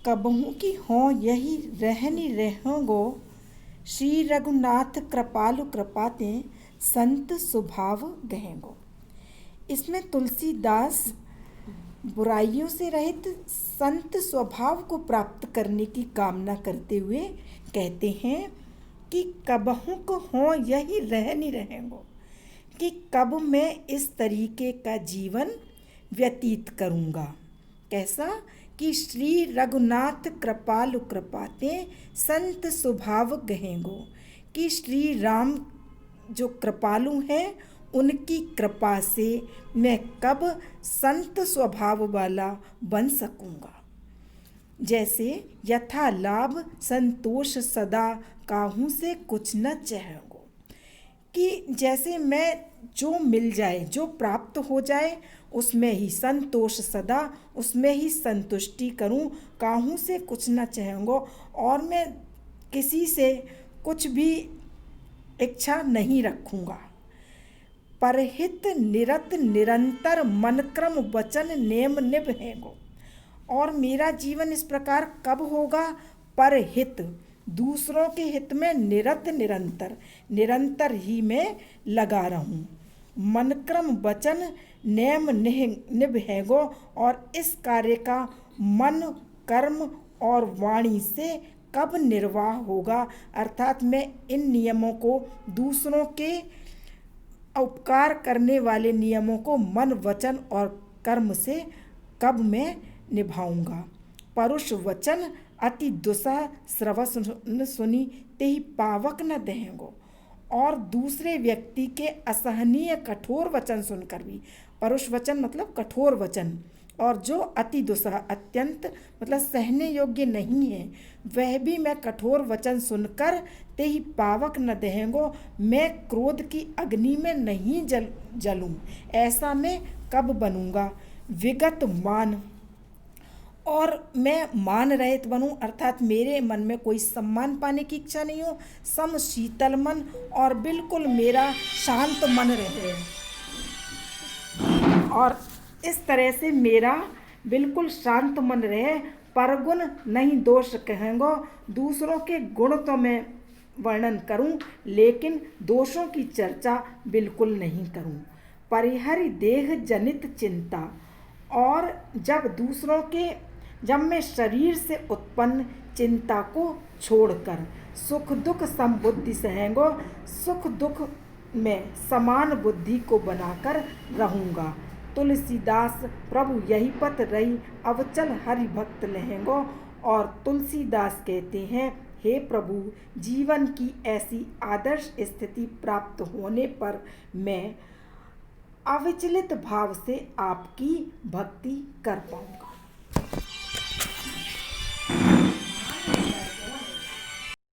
कबहू की हों यही रहनी रहेंगो, श्री रघुनाथ कृपालु कृपाते संत स्वभाव गहेंगो। इसमें तुलसीदास बुराइयों से रहित संत स्वभाव को प्राप्त करने की कामना करते हुए कहते हैं कि कबहू को हों यही रहनी रहेंगो, कि कब मैं इस तरीके का जीवन व्यतीत करूँगा। कैसा कि श्री रघुनाथ कृपालु कृपाते संत स्वभाव गहेंगो, कि श्री राम जो कृपालु हैं उनकी कृपा से मैं कब संत स्वभाव वाला बन सकूँगा। जैसे यथा लाभ संतोष सदा काहू से कुछ न चाहेंगो, कि जैसे मैं जो मिल जाए जो प्राप्त हो जाए उसमें ही संतोष सदा, उसमें ही संतुष्टि करूं, काहू से कुछ न चाहेंगो, और मैं किसी से कुछ भी इच्छा नहीं रखूँगा। परहित निरत निरंतर मन क्रम वचन नेम निभेंगो। और मेरा जीवन इस प्रकार कब होगा? परहित, दूसरों के हित में निरत निरंतर, निरंतर ही मैं लगा रहूं। मन क्रम वचन नेम निभेंगो, और इस कार्य का मन कर्म और वाणी से कब निर्वाह होगा, अर्थात मैं इन नियमों को, दूसरों के उपकार करने वाले नियमों को मन वचन और कर्म से कब मैं निभाऊंगा। परुष वचन अति दुसह श्रवस सुनी तेहि पावक न देंगो। और दूसरे व्यक्ति के असहनीय कठोर वचन सुनकर भी, परुष वचन मतलब कठोर वचन, और जो अति दुसह अत्यंत मतलब सहने योग्य नहीं है, वह भी मैं कठोर वचन सुनकर तेहि पावक न देंगो, मैं क्रोध की अग्नि में नहीं जलूं, ऐसा मैं कब बनूंगा। विगत मान, और मैं मान रहित बनूं, अर्थात मेरे मन में कोई सम्मान पाने की इच्छा नहीं हो, सम शीतल मन, और बिल्कुल मेरा शांत मन रहे, और इस तरह से मेरा बिल्कुल शांत मन रहे। परगुण नहीं दोष कहेंगो, दूसरों के गुण तो मैं वर्णन करूं लेकिन दोषों की चर्चा बिल्कुल नहीं करूं। परिहरि देह जनित चिंता, और जब मैं शरीर से उत्पन्न चिंता को छोड़कर सुख दुख समबुद्धि सहेंगो, सुख दुख में समान बुद्धि को बनाकर रहूँगा। तुलसीदास प्रभु यही पथ रही अवचल हरि भक्त लहेंगो। और तुलसीदास कहते हैं, हे प्रभु, जीवन की ऐसी आदर्श स्थिति प्राप्त होने पर मैं अविचलित भाव से आपकी भक्ति कर पाऊँगा।